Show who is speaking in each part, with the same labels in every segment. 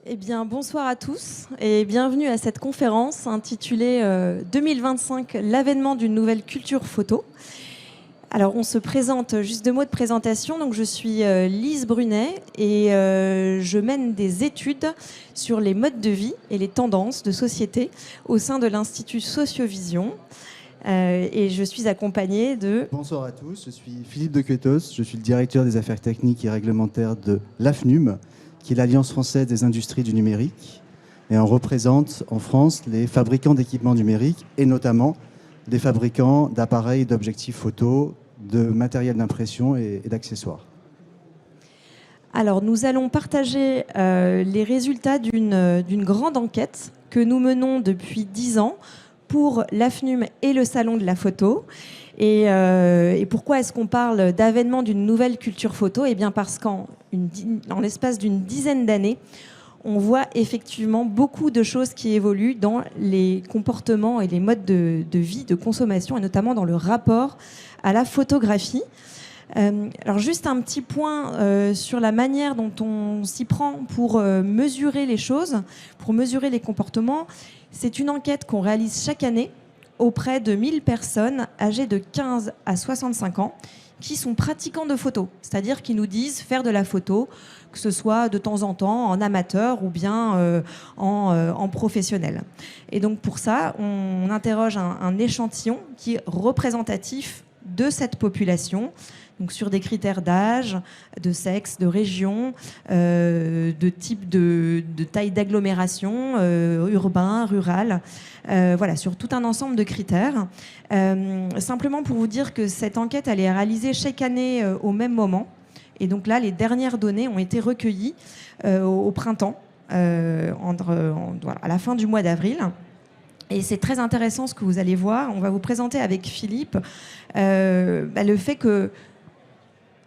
Speaker 1: Eh bien, bonsoir à tous et bienvenue à cette conférence intitulée 2025, l'avènement d'une nouvelle culture photo. Alors, on se présente, juste 2 mots de présentation. Donc, je suis Lise Brunet et je mène des études sur les modes de vie et les tendances de société au sein de l'Institut Sociovision. Et je suis accompagnée de...
Speaker 2: Bonsoir à tous, je suis Philippe de Cuetos, je suis le directeur des affaires techniques et réglementaires de l'AFNUM, qui est l'Alliance française des industries du numérique. Et on représente en France les fabricants d'équipements numériques et notamment les fabricants d'appareils, d'objectifs photo, de matériel d'impression et d'accessoires.
Speaker 1: Alors, nous allons partager les résultats d'une grande enquête que nous menons depuis 10 ans pour l'AFNUM et le Salon de la photo. Et pourquoi est-ce qu'on parle d'avènement d'une nouvelle culture photo ? Eh bien parce qu'en l'espace d'une dizaine d'années, on voit effectivement beaucoup de choses qui évoluent dans les comportements et les modes de vie, de consommation, et notamment dans le rapport à la photographie. Alors juste un petit point sur la manière dont on s'y prend pour mesurer les choses, pour mesurer les comportements. C'est une enquête qu'on réalise chaque année auprès de 1000 personnes âgées de 15 à 65 ans qui sont pratiquants de photo, c'est-à-dire qui nous disent faire de la photo, que ce soit de temps en temps en amateur ou bien en professionnel. Et donc pour ça, on interroge un échantillon qui est représentatif de cette population, donc sur des critères d'âge, de sexe, de région, de type de taille d'agglomération, urbain, rural, voilà, sur tout un ensemble de critères. Simplement pour vous dire que cette enquête, elle est réalisée chaque année au même moment. Et donc là, les dernières données ont été recueillies au printemps, voilà, à la fin du mois d'avril. Et c'est très intéressant ce que vous allez voir. On va vous présenter avec Philippe le fait que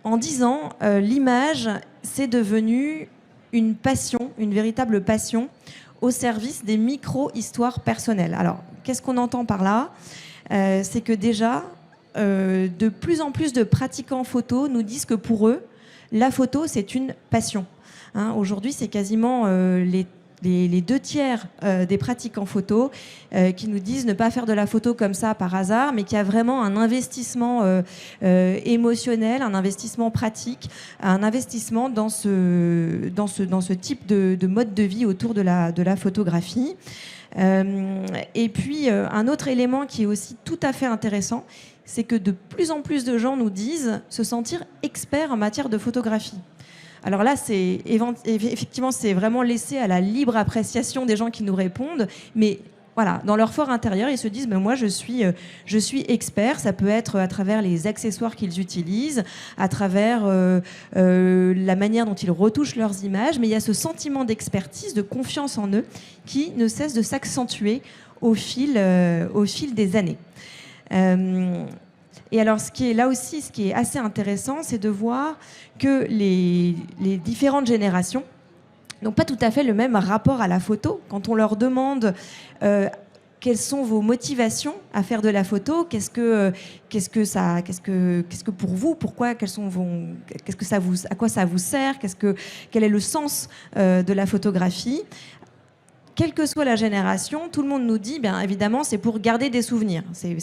Speaker 1: en 10 ans, l'image, c'est devenu une passion, une véritable passion au service des micro-histoires personnelles. Alors, qu'est-ce qu'on entend par là ? C'est que déjà, de plus en plus de pratiquants photo nous disent que pour eux, la photo, c'est une passion. Hein, aujourd'hui, c'est quasiment les 2 tiers des pratiquants photo qui nous disent ne pas faire de la photo comme ça par hasard, mais qui a vraiment un investissement émotionnel, un investissement pratique, un investissement dans ce type de mode de vie autour de la photographie. Et puis, un autre élément qui est aussi tout à fait intéressant, c'est que de plus en plus de gens nous disent se sentir experts en matière de photographie. Alors là, effectivement, c'est vraiment laissé à la libre appréciation des gens qui nous répondent. Mais voilà, dans leur fort intérieur, ils se disent moi, je suis expert. Ça peut être à travers les accessoires qu'ils utilisent, à travers la manière dont ils retouchent leurs images. Mais il y a ce sentiment d'expertise, de confiance en eux qui ne cesse de s'accentuer au fil des années. Et alors, ce qui est assez intéressant, c'est de voir que les différentes générations n'ont pas tout à fait le même rapport à la photo. Quand on leur demande quelles sont vos motivations à faire de la photo, qu'est-ce que pour vous, à quoi ça vous sert, quel est le sens de la photographie. Quelle que soit la génération, tout le monde nous dit, bien évidemment, c'est pour garder des souvenirs. C'est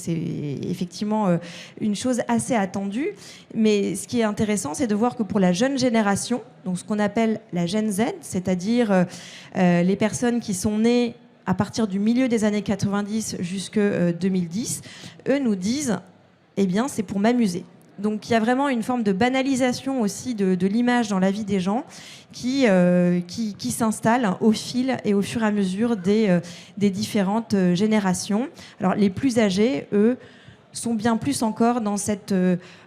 Speaker 1: effectivement une chose assez attendue. Mais ce qui est intéressant, c'est de voir que pour la jeune génération, donc ce qu'on appelle la Gen Z, c'est-à-dire les personnes qui sont nées à partir du milieu des années 90 jusqu'à 2010, eux nous disent, eh bien, c'est pour m'amuser. Donc il y a vraiment une forme de banalisation aussi de l'image dans la vie des gens qui s'installe au fil et au fur et à mesure des différentes générations. Alors les plus âgés, eux, sont bien plus encore dans cette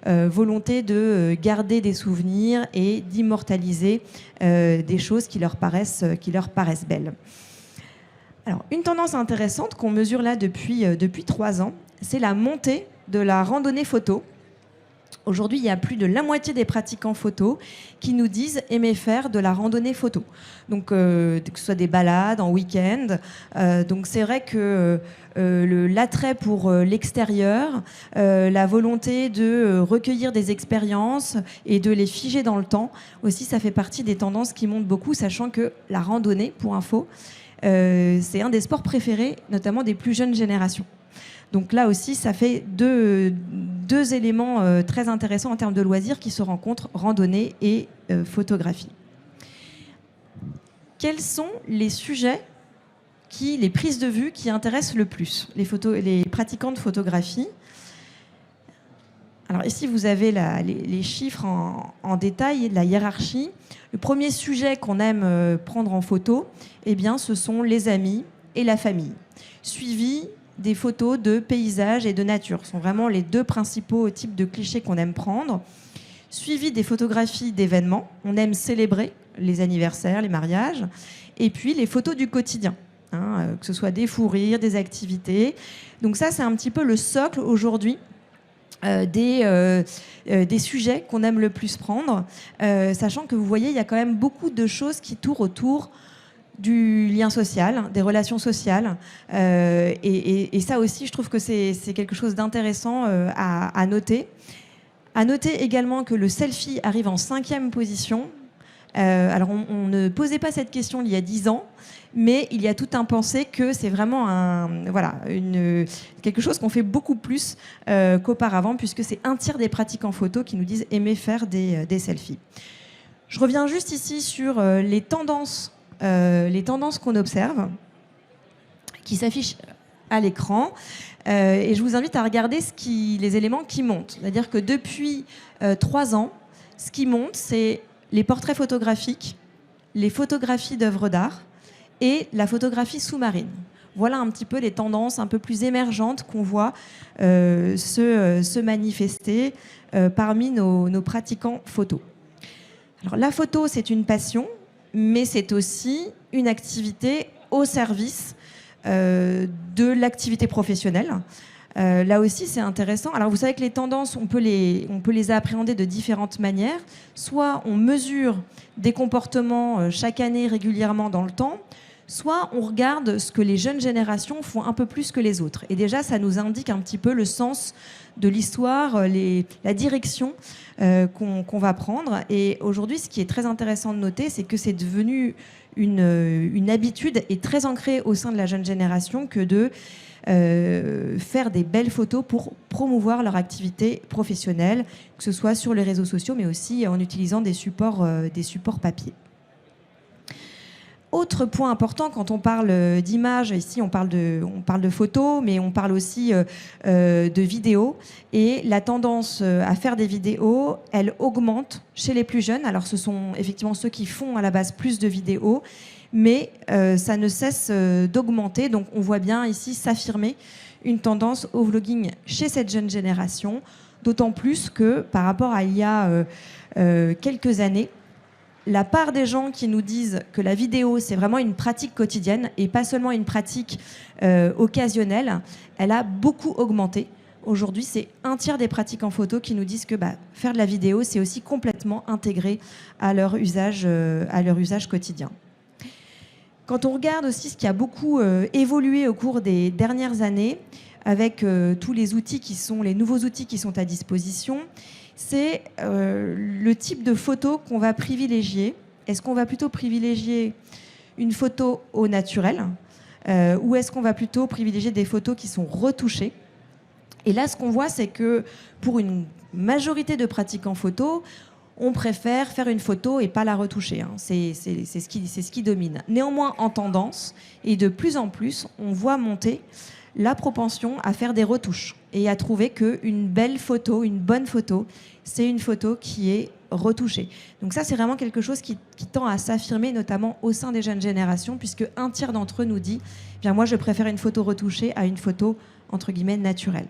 Speaker 1: volonté de garder des souvenirs et d'immortaliser des choses qui leur paraissent belles. Alors une tendance intéressante qu'on mesure là depuis 3 ans, c'est la montée de la randonnée photo. Aujourd'hui, il y a plus de la moitié des pratiquants photo qui nous disent aimer faire de la randonnée photo. Donc, que ce soit des balades en week-end. Donc, c'est vrai que l'attrait pour l'extérieur, la volonté de recueillir des expériences et de les figer dans le temps, aussi, ça fait partie des tendances qui montent beaucoup, sachant que la randonnée, pour info, c'est un des sports préférés, notamment des plus jeunes générations. Donc là aussi, ça fait deux éléments très intéressants en termes de loisirs qui se rencontrent, randonnée et photographie. Quels sont les sujets, les prises de vue qui intéressent le plus les pratiquants de photographie? Alors ici, vous avez les chiffres en détail, la hiérarchie. Le premier sujet qu'on aime prendre en photo, eh bien, ce sont les amis et la famille, suivi des photos de paysages et de nature. Ce sont vraiment les deux principaux types de clichés qu'on aime prendre. Suivi des photographies d'événements. On aime célébrer les anniversaires, les mariages. Et puis les photos du quotidien, que ce soit des fous rires, des activités. Donc ça, c'est un petit peu le socle aujourd'hui des sujets qu'on aime le plus prendre. Sachant que vous voyez, il y a quand même beaucoup de choses qui tournent autour du lien social, des relations sociales. Et ça aussi, je trouve que c'est quelque chose d'intéressant à noter. À noter également que le selfie arrive en 5e position. Alors, on ne posait pas cette question il y a 10 ans, mais il y a tout un pensée que c'est vraiment quelque chose qu'on fait beaucoup plus qu'auparavant, puisque c'est un tiers des pratiquants photo qui nous disent aimer faire des selfies. Je reviens juste ici sur les tendances qu'on observe, qui s'affichent à l'écran. Et je vous invite à regarder les éléments qui montent. C'est-à-dire que depuis 3 ans, ce qui monte, c'est les portraits photographiques, les photographies d'œuvres d'art et la photographie sous-marine. Voilà un petit peu les tendances un peu plus émergentes qu'on voit se manifester parmi nos pratiquants photo. Alors, la photo, c'est une passion, mais c'est aussi une activité au service de l'activité professionnelle. Là aussi, c'est intéressant. Alors, vous savez que les tendances, on peut les appréhender de différentes manières. Soit on mesure des comportements chaque année, régulièrement dans le temps, soit on regarde ce que les jeunes générations font un peu plus que les autres. Et déjà, ça nous indique un petit peu le sens de l'histoire, la direction qu'on va prendre. Et aujourd'hui, ce qui est très intéressant de noter, c'est que c'est devenu une habitude et très ancrée au sein de la jeune génération que de faire des belles photos pour promouvoir leur activité professionnelle, que ce soit sur les réseaux sociaux, mais aussi en utilisant des supports papier. Autre point important, quand on parle d'image, ici on parle de photos, mais on parle aussi de vidéos. Et la tendance à faire des vidéos, elle augmente chez les plus jeunes. Alors ce sont effectivement ceux qui font à la base plus de vidéos, mais ça ne cesse d'augmenter. Donc on voit bien ici s'affirmer une tendance au vlogging chez cette jeune génération, d'autant plus que par rapport à il y a quelques années, la part des gens qui nous disent que la vidéo, c'est vraiment une pratique quotidienne et pas seulement une pratique occasionnelle, elle a beaucoup augmenté. Aujourd'hui, c'est un tiers des pratiquants photo qui nous disent que faire de la vidéo, c'est aussi complètement intégré à leur usage quotidien. Quand on regarde aussi ce qui a beaucoup évolué au cours des dernières années, avec tous les nouveaux outils qui sont à disposition, c'est le type de photo qu'on va privilégier. Est-ce qu'on va plutôt privilégier une photo au naturel ou est-ce qu'on va plutôt privilégier des photos qui sont retouchées? Et là, ce qu'on voit, c'est que pour une majorité de pratiquants photo, on préfère faire une photo et pas la retoucher. C'est ce qui domine. Néanmoins, en tendance, et de plus en plus, on voit monter la propension à faire des retouches et à trouver qu'une belle photo, une bonne photo, c'est une photo qui est retouchée. Donc ça, c'est vraiment quelque chose qui tend à s'affirmer, notamment au sein des jeunes générations, puisque un tiers d'entre eux nous dit « Bien, moi, je préfère une photo retouchée à une photo, entre guillemets, naturelle ».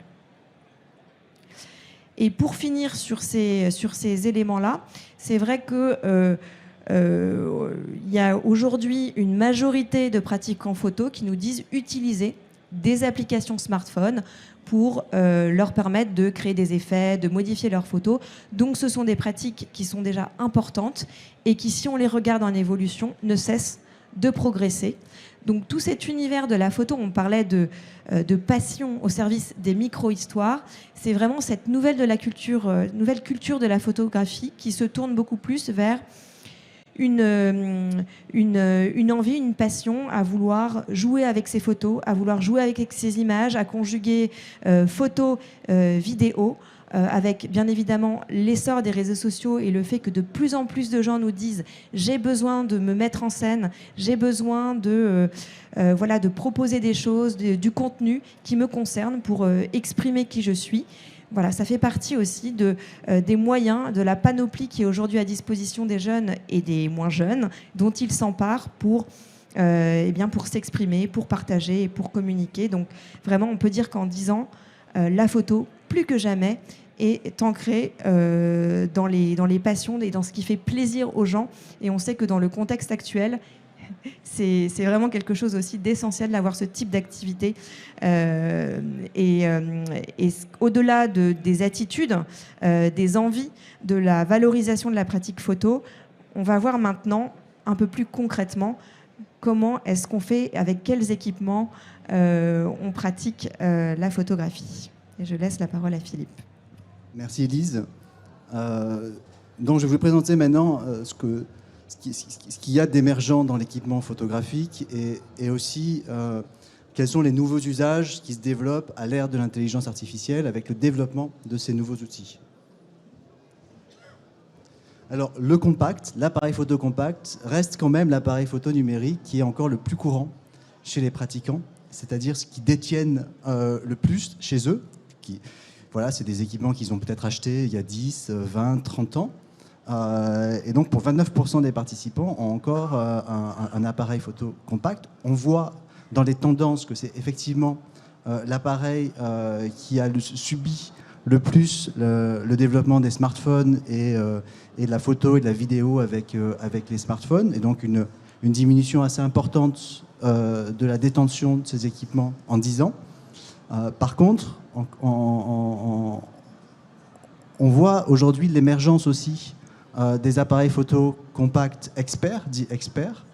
Speaker 1: Et pour finir sur ces éléments-là, c'est vrai que il y a aujourd'hui une majorité de pratiquants photo qui nous disent utiliser des applications smartphone pour leur permettre de créer des effets, de modifier leurs photos. Donc ce sont des pratiques qui sont déjà importantes et qui, si on les regarde en évolution, ne cessent de progresser. Donc tout cet univers de la photo, on parlait de passion au service des micro-histoires, c'est vraiment cette nouvelle culture de la photographie qui se tourne beaucoup plus vers une envie, une passion à vouloir jouer avec ses photos, à vouloir jouer avec ses images, à conjuguer photos, vidéos, avec bien évidemment l'essor des réseaux sociaux et le fait que de plus en plus de gens nous disent j'ai besoin de me mettre en scène, j'ai besoin de proposer des choses, du contenu qui me concerne pour exprimer qui je suis. Voilà, ça fait partie aussi des moyens, de la panoplie qui est aujourd'hui à disposition des jeunes et des moins jeunes, dont ils s'emparent pour s'exprimer, pour partager et pour communiquer. Donc vraiment, on peut dire qu'en 10 ans, la photo, plus que jamais, est ancrée dans les passions et dans ce qui fait plaisir aux gens. Et on sait que dans le contexte actuel, c'est vraiment quelque chose aussi d'essentiel d'avoir ce type d'activité. Et au-delà des attitudes, des envies, de la valorisation de la pratique photo, on va voir maintenant un peu plus concrètement comment est-ce qu'on fait, avec quels équipements on pratique la photographie. Et je laisse la parole à Philippe.
Speaker 2: Merci Élise. Donc je vais vous présenter maintenant ce qu'il y a d'émergent dans l'équipement photographique et aussi quels sont les nouveaux usages qui se développent à l'ère de l'intelligence artificielle avec le développement de ces nouveaux outils. Alors le compact, l'appareil photo compact, reste quand même l'appareil photo numérique qui est encore le plus courant chez les pratiquants, c'est-à-dire ce qu'ils détiennent le plus chez eux. Voilà, c'est des équipements qu'ils ont peut-être achetés il y a 10, 20, 30 ans. Et donc pour 29% des participants ont encore un appareil photo compact. On voit dans les tendances que c'est effectivement l'appareil qui a subi le plus le développement des smartphones et de la photo et de la vidéo avec les smartphones, et donc une diminution assez importante de la détention de ces équipements en 10 ans. Par contre, on voit aujourd'hui l'émergence aussi des appareils photo compacts experts, dits experts,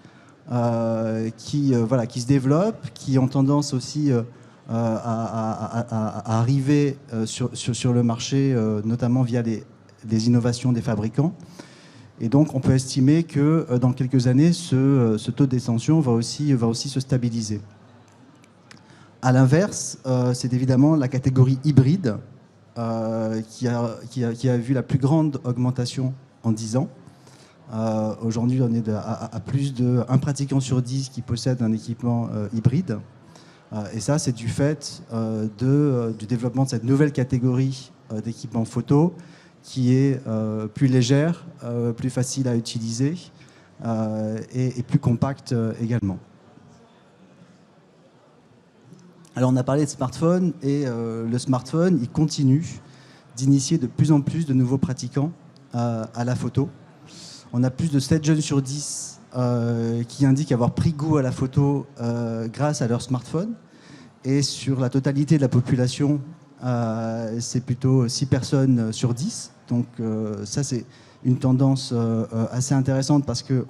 Speaker 2: qui se développent, qui ont tendance aussi à arriver sur le marché, notamment via les innovations des fabricants. Et donc, on peut estimer que dans quelques années, ce taux de détention va aussi se stabiliser. À l'inverse, c'est évidemment la catégorie hybride qui a vu la plus grande augmentation en 10 ans. Aujourd'hui, on est à plus d'un pratiquant sur 10 qui possède un équipement hybride. Et ça, c'est du fait du développement de cette nouvelle catégorie d'équipements photo qui est plus légère, plus facile à utiliser et plus compacte également. Alors on a parlé de smartphone et le smartphone, il continue d'initier de plus en plus de nouveaux pratiquants à la photo. On a plus de 7 jeunes sur 10 qui indiquent avoir pris goût à la photo grâce à leur smartphone. Et sur la totalité de la population, c'est plutôt 6 personnes sur 10. Donc ça, c'est une tendance assez intéressante parce que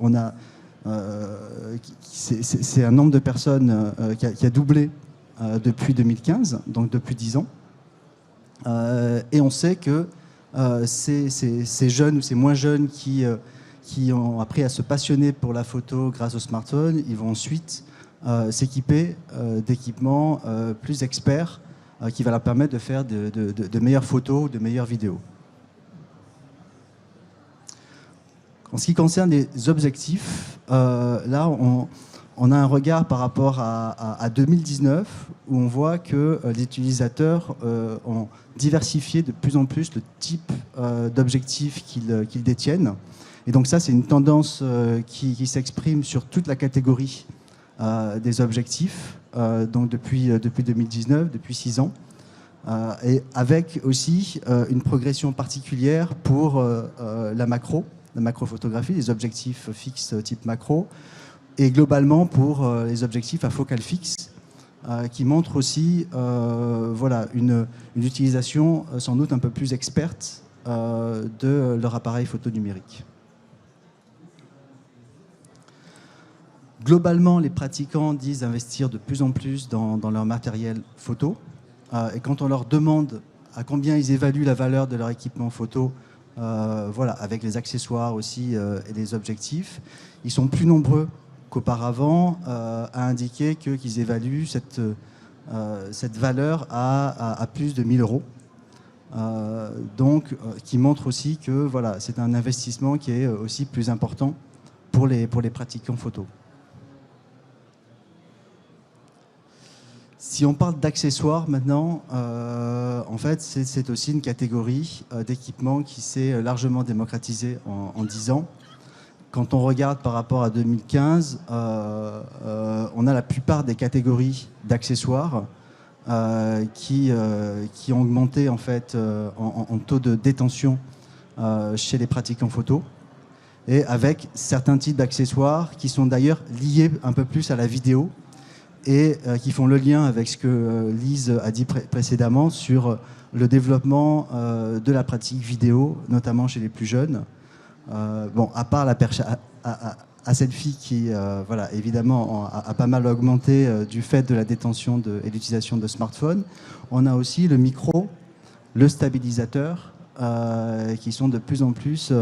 Speaker 2: c'est un nombre de personnes qui a doublé depuis 2015, donc depuis 10 ans. Et on sait que ces jeunes ou ces moins jeunes qui ont appris à se passionner pour la photo grâce au smartphone, ils vont ensuite s'équiper d'équipements plus experts qui va leur permettre de faire de meilleures photos, de meilleures vidéos. En ce qui concerne les objectifs, là, on a un regard par rapport à 2019 où on voit que les utilisateurs ont diversifié de plus en plus le type d'objectifs qu'ils détiennent. Et donc ça, c'est une tendance qui s'exprime sur toute la catégorie des objectifs, donc depuis 2019, depuis 6 ans, et avec aussi une progression particulière pour la macrophotographie, les objectifs fixes type macro, et globalement pour les objectifs à focale fixe, qui montre aussi voilà, une utilisation sans doute un peu plus experte de leur appareil photo numérique. Globalement, les pratiquants disent investir de plus en plus dans leur matériel photo. Et quand on leur demande à combien ils évaluent la valeur de leur équipement photo, voilà, avec les accessoires aussi et les objectifs, ils sont plus nombreux qu'auparavant à indiquer qu'ils évaluent cette valeur à plus de 1 000 euros. Donc, qui montre aussi que voilà, c'est un investissement qui est aussi plus important pour les pratiquants photo. Si on parle d'accessoires maintenant, en fait, c'est aussi une catégorie d'équipements qui s'est largement démocratisée en 10 ans. Quand on regarde par rapport à 2015, on a la plupart des catégories d'accessoires qui ont augmenté en fait en taux de détention chez les pratiquants photo, et avec certains types d'accessoires qui sont d'ailleurs liés un peu plus à la vidéo et qui font le lien avec ce que Lise a dit précédemment sur le développement de la pratique vidéo, notamment chez les plus jeunes. Bon, à part la perche à selfie qui, voilà, évidemment, a pas mal augmenté du fait de la détention et l'utilisation de smartphones, on a aussi le micro, le stabilisateur, qui sont de plus en plus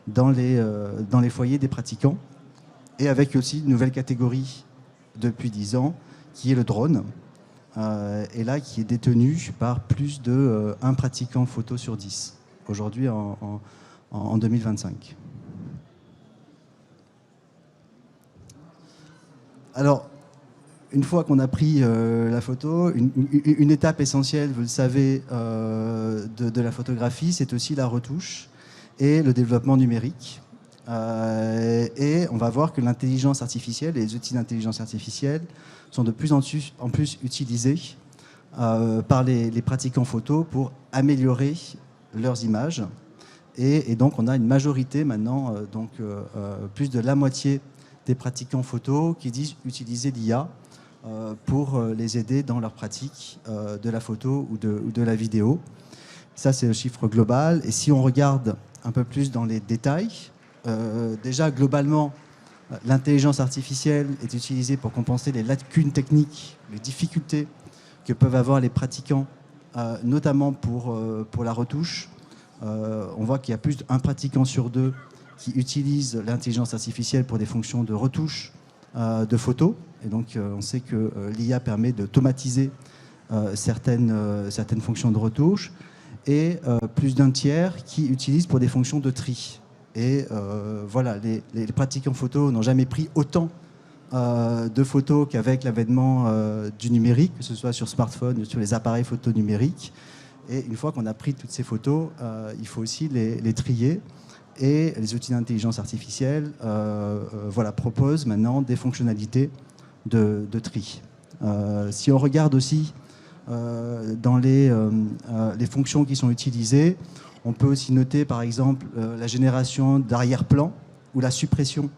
Speaker 2: dans les foyers des pratiquants, et avec aussi une nouvelle catégorie depuis 10 ans, qui est le drone, et là qui est détenu par plus de 1 pratiquant photo sur 10, aujourd'hui en 2025. Alors, une fois qu'on a pris la photo, une étape essentielle, vous le savez, de la photographie, c'est aussi la retouche et le développement numérique. Et on va voir que l'intelligence artificielle et les outils d'intelligence artificielle sont de plus en plus utilisés par les pratiquants photo pour améliorer leurs images. Et donc on a une majorité maintenant, plus de la moitié des pratiquants photo qui disent utiliser l'IA pour les aider dans leur pratique de la photo ou de la vidéo. Ça, c'est le chiffre global. Et si on regarde un peu plus dans les détails, déjà, globalement, l'intelligence artificielle est utilisée pour compenser les lacunes techniques, les difficultés que peuvent avoir les pratiquants, notamment pour la retouche. On voit qu'il y a plus d'1 pratiquant sur 2 qui utilise l'intelligence artificielle pour des fonctions de retouche de photos. Et donc, on sait que l'IA permet d'automatiser certaines fonctions de retouche. Et plus d'1 tiers qui utilise pour des fonctions de tri. Et voilà, les pratiquants photo n'ont jamais pris autant de photos qu'avec l'avènement du numérique, que ce soit sur smartphone ou sur les appareils photo numériques. Et une fois qu'on a pris toutes ces photos, il faut aussi les trier. Et les outils d'intelligence artificielle voilà, proposent maintenant des fonctionnalités de tri. Si on regarde aussi dans les fonctions qui sont utilisées, on peut aussi noter, par exemple, la génération d'arrière-plan ou la suppression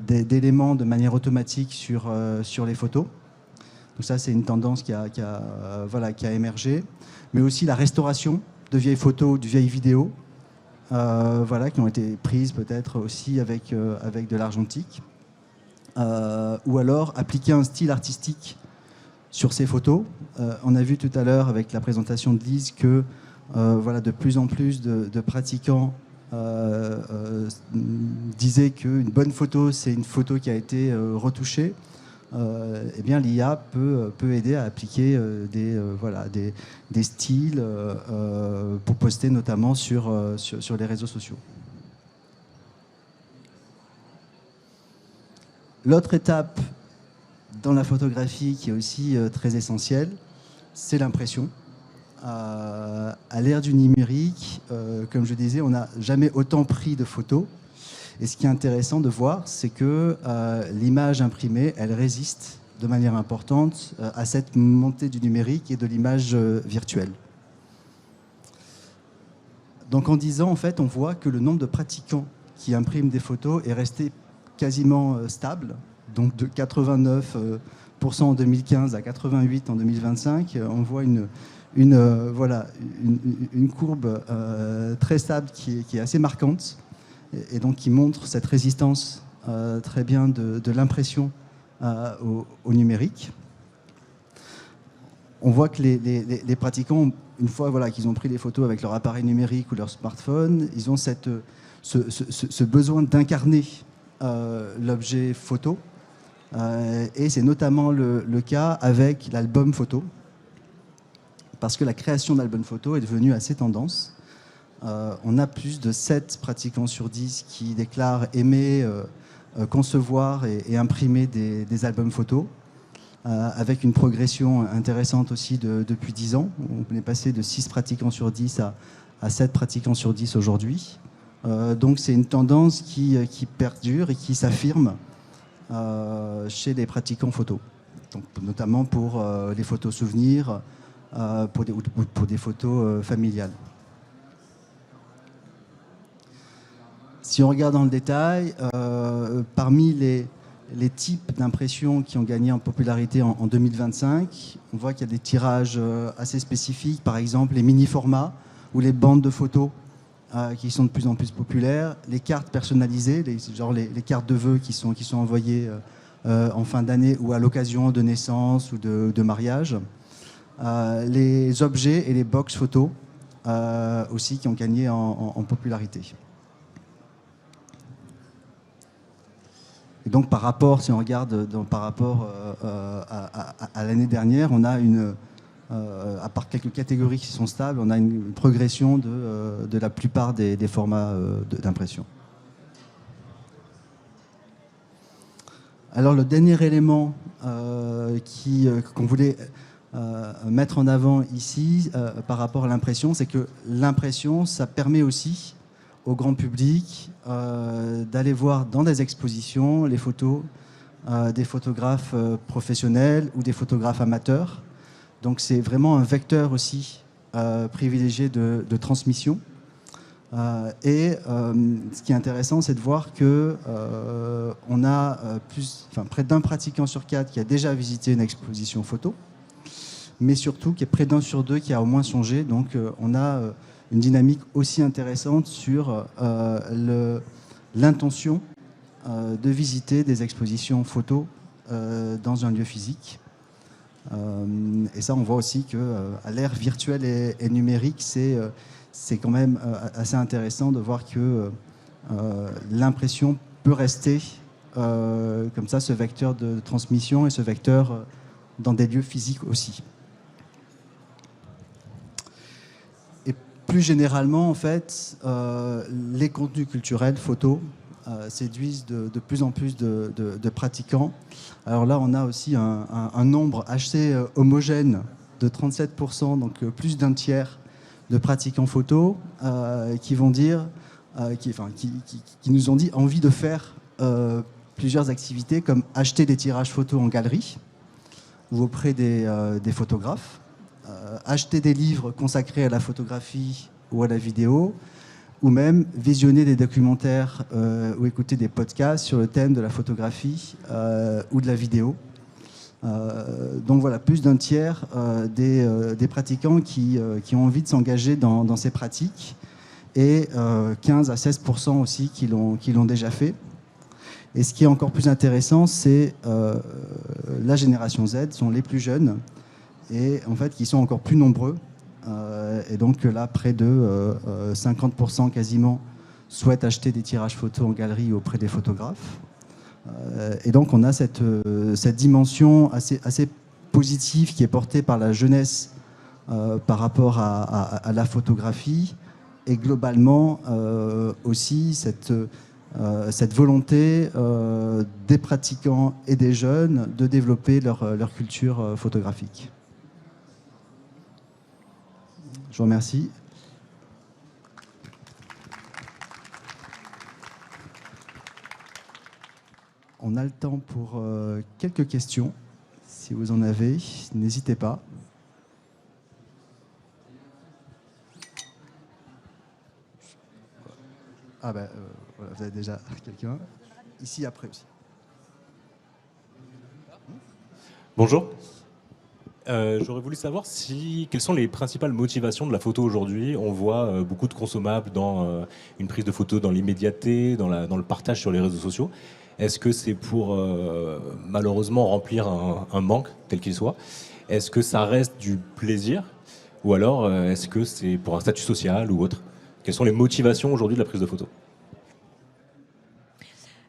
Speaker 2: d'éléments de manière automatique sur les photos. Donc ça, c'est une tendance qui a émergé. Mais aussi la restauration de vieilles photos, de vieilles vidéos, voilà, qui ont été prises peut-être aussi avec de l'argentique. Ou alors appliquer un style artistique sur ces photos. On a vu tout à l'heure avec la présentation de Lise que voilà, de plus en plus de pratiquants disaient qu'une bonne photo, c'est une photo qui a été retouchée. Eh bien, l'IA peut aider à appliquer des styles pour poster notamment sur les réseaux sociaux. L'autre étape dans la photographie qui est aussi très essentielle, c'est l'impression. À l'ère du numérique, comme je disais, on n'a jamais autant pris de photos. Et ce qui est intéressant de voir, c'est que l'image imprimée, elle résiste de manière importante à cette montée du numérique et de l'image virtuelle. Donc en 10 ans, en fait, on voit que le nombre de pratiquants qui impriment des photos est resté quasiment stable, donc de 89 en 2015 à 88 en 2025, on voit voilà, une courbe très stable qui est assez marquante et donc qui montre cette résistance très bien de l'impression au numérique. On voit que les pratiquants, une fois voilà, qu'ils ont pris les photos avec leur appareil numérique ou leur smartphone, ils ont ce besoin d'incarner l'objet photo. Et c'est notamment le cas avec l'album photo, parce que la création d'albums photo est devenue assez tendance. On a plus de 7 pratiquants sur 10 qui déclarent aimer concevoir et imprimer des albums photos. Avec une progression intéressante aussi depuis 10 ans. On est passé de 6 pratiquants sur 10 à 7 pratiquants sur 10 aujourd'hui. Donc c'est une tendance qui perdure et qui s'affirme chez les pratiquants photo. Donc, notamment pour les photos souvenirs, pour des photos familiales. Si on regarde dans le détail, parmi les types d'impressions qui ont gagné en popularité en 2025. On voit qu'il y a des tirages assez spécifiques, par exemple les mini-formats ou les bandes de photos qui sont de plus en plus populaires, les cartes personnalisées, les cartes de vœux qui sont envoyées en fin d'année ou à l'occasion de naissance ou de mariage, les objets et les box photos aussi qui ont gagné en popularité. Et donc, par rapport, si on regarde par rapport à l'année dernière, on a à part quelques catégories qui sont stables, on a une progression de la plupart des formats d'impression. Alors, le dernier élément qu'on voulait mettre en avant ici par rapport à l'impression, c'est que l'impression, ça permet aussi au grand public d'aller voir dans des expositions les photos des photographes professionnels ou des photographes amateurs. Donc c'est vraiment un vecteur aussi privilégié de transmission. Et ce qui est intéressant, c'est de voir que on a près d'un pratiquant sur 4 qui a déjà visité une exposition photo, mais surtout qu'il y a près d'un sur 2 qui a au moins songé. Donc on a une dynamique aussi intéressante sur l'intention de visiter des expositions photos dans un lieu physique. Et ça, on voit aussi qu'à l'ère virtuelle et numérique, c'est quand même assez intéressant de voir que l'impression peut rester comme ça, ce vecteur de transmission et ce vecteur dans des lieux physiques aussi. Plus généralement, en fait, les contenus culturels, photos, séduisent de plus en plus de pratiquants. Alors là, on a aussi un nombre assez homogène de 37%, donc plus d'un tiers de pratiquants photos qui vont dire, qui nous ont dit envie de faire plusieurs activités comme acheter des tirages photos en galerie ou auprès des photographes. Acheter des livres consacrés à la photographie ou à la vidéo, ou même visionner des documentaires ou écouter des podcasts sur le thème de la photographie ou de la vidéo. Donc voilà, plus d'un tiers des pratiquants qui ont envie de s'engager dans ces pratiques, et 15 à 16% aussi qui l'ont déjà fait. Et ce qui est encore plus intéressant, c'est la génération Z, sont les plus jeunes, et en fait qui sont encore plus nombreux. Et donc là, près de 50% quasiment souhaitent acheter des tirages photos en galerie auprès des photographes. Et donc on a cette dimension assez positive qui est portée par la jeunesse par rapport à la photographie, et globalement aussi cette volonté des pratiquants et des jeunes de développer leur culture photographique. Je vous remercie. On a le temps pour quelques questions. Si vous en avez, n'hésitez pas. Ah ben, voilà, vous avez déjà quelqu'un. Ici, après aussi.
Speaker 3: Bonjour. J'aurais voulu savoir quelles sont les principales motivations de la photo aujourd'hui. On voit beaucoup de consommables dans une prise de photo dans l'immédiateté, dans le partage sur les réseaux sociaux. Est-ce que c'est pour malheureusement remplir un manque, tel qu'il soit? Est-ce que ça reste du plaisir? Ou alors est-ce que c'est pour un statut social ou autre? Quelles sont les motivations aujourd'hui de la prise de photo?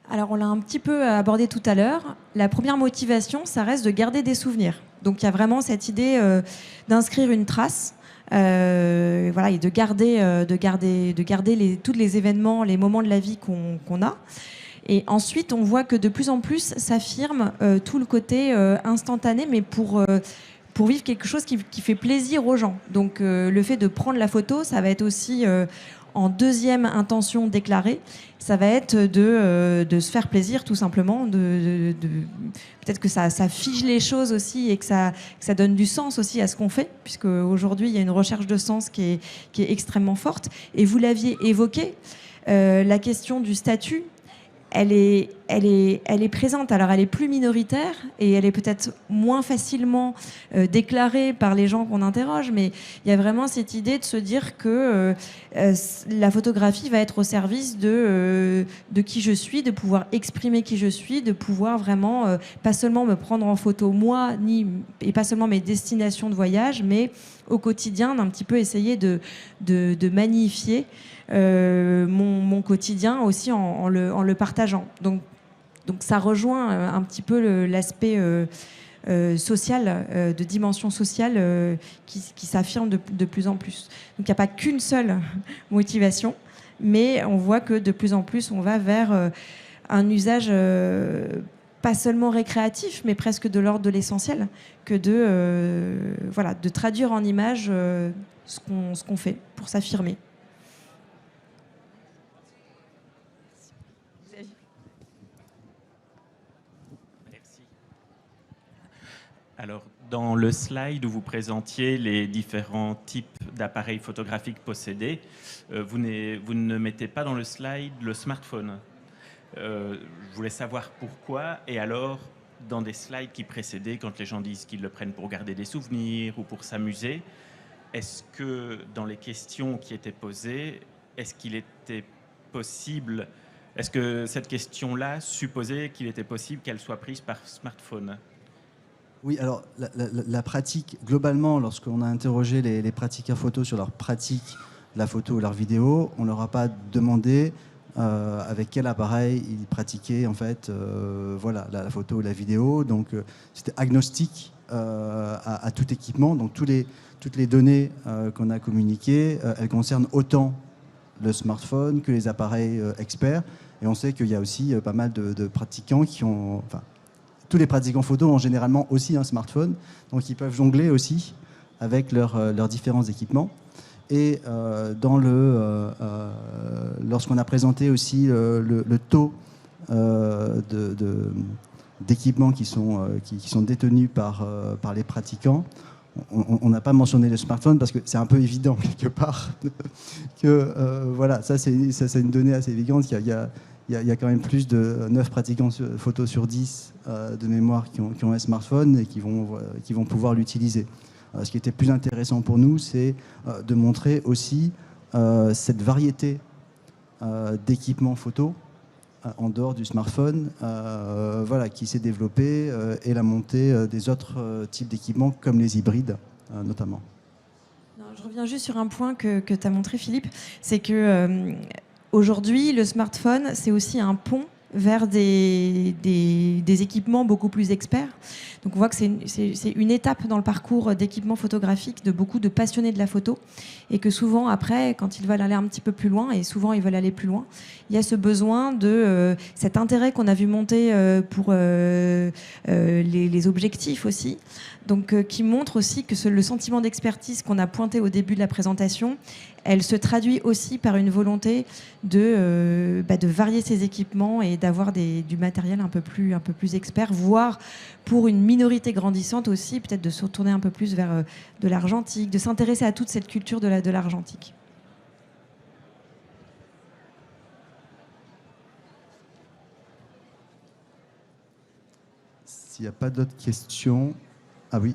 Speaker 1: Alors, on l'a un petit peu abordé tout à l'heure. La première motivation, ça reste de garder des souvenirs. Donc, il y a vraiment cette idée d'inscrire une trace, voilà, et de garder tous les événements, les moments de la vie qu'on a. Et ensuite, on voit que de plus en plus s'affirme tout le côté instantané, mais pour vivre quelque chose qui fait plaisir aux gens. Donc, le fait de prendre la photo, ça va être aussi en deuxième intention déclarée, ça va être de se faire plaisir tout simplement, peut-être que ça fige les choses aussi et que ça donne du sens aussi à ce qu'on fait, puisque aujourd'hui il y a une recherche de sens qui est extrêmement forte. Et vous l'aviez évoqué, la question du statut, elle est présente. Alors, elle est plus minoritaire et elle est peut-être moins facilement déclarée par les gens qu'on interroge, mais il y a vraiment cette idée de se dire que la photographie va être au service de qui je suis, de pouvoir exprimer qui je suis, de pouvoir vraiment pas seulement me prendre en photo moi, et pas seulement mes destinations de voyage, mais au quotidien d'un petit peu essayer de magnifier mon quotidien aussi en le partageant. Donc ça rejoint un petit peu l'aspect social, de dimension sociale qui s'affirme de plus en plus. Donc il n'y a pas qu'une seule motivation, mais on voit que de plus en plus on va vers un usage pas seulement récréatif, mais presque de l'ordre de l'essentiel, que de traduire en images ce qu'on fait pour s'affirmer.
Speaker 4: Merci. Alors, dans le slide où vous présentiez les différents types d'appareils photographiques possédés, vous ne mettez pas dans le slide le smartphone. Je voulais savoir pourquoi. Et alors, dans des slides qui précédaient, quand les gens disent qu'ils le prennent pour garder des souvenirs ou pour s'amuser, est-ce que dans les questions qui étaient posées, est-ce qu'il était possible, est-ce que cette question-là supposait qu'il était possible qu'elle soit prise par smartphone?
Speaker 2: Oui, alors la pratique, globalement, lorsqu'on a interrogé les pratiquants photo sur leur pratique, la photo ou leur vidéo, on ne leur a pas demandé avec quel appareil ils pratiquaient en fait voilà, la photo ou la vidéo. Donc c'était agnostique à tout équipement. Donc toutes les données qu'on a communiquées, elles concernent autant le smartphone que les appareils experts. Et on sait qu'il y a aussi pas mal de pratiquants qui ont... Enfin, tous les pratiquants photo ont généralement aussi un smartphone, donc ils peuvent jongler aussi avec leurs différents équipements. Et lorsqu'on a présenté aussi le taux d'équipements qui sont détenus par les pratiquants, on n'a pas mentionné le smartphone parce que c'est un peu évident quelque part que voilà, ça c'est une donnée assez évidente. Il y a quand même plus de 9 pratiquants photo sur 10 de mémoire qui ont un smartphone et qui vont pouvoir l'utiliser. Ce qui était plus intéressant pour nous, c'est de montrer aussi cette variété d'équipements photo en dehors du smartphone voilà, qui s'est développée et la montée des autres types d'équipements comme les hybrides notamment.
Speaker 1: Non, je reviens juste sur un point que tu as montré, Philippe, c'est que aujourd'hui, le smartphone, c'est aussi un pont vers des équipements beaucoup plus experts. Donc on voit que c'est une étape dans le parcours d'équipement photographique de beaucoup de passionnés de la photo et que souvent après, quand ils veulent aller un petit peu plus loin, et souvent ils veulent aller plus loin, il y a ce besoin de cet intérêt qu'on a vu monter pour les objectifs aussi, donc qui montre aussi que le sentiment d'expertise qu'on a pointé au début de la présentation, elle se traduit aussi par une volonté de varier ses équipements et d'avoir du matériel un peu plus expert, voire pour une minorité grandissante aussi, peut-être de se retourner un peu plus vers de l'argentique, de s'intéresser à toute cette culture de l'argentique.
Speaker 2: S'il n'y a pas d'autres questions... Ah oui.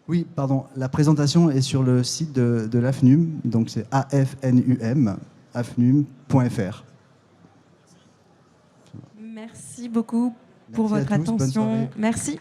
Speaker 2: Oui, pardon. La présentation est sur le site de l'AFNUM. Donc c'est AFNUM, afnum.fr.
Speaker 1: Merci beaucoup pour
Speaker 2: Merci à
Speaker 1: votre
Speaker 2: tous, bonne
Speaker 1: attention.
Speaker 2: soirée.
Speaker 1: Merci.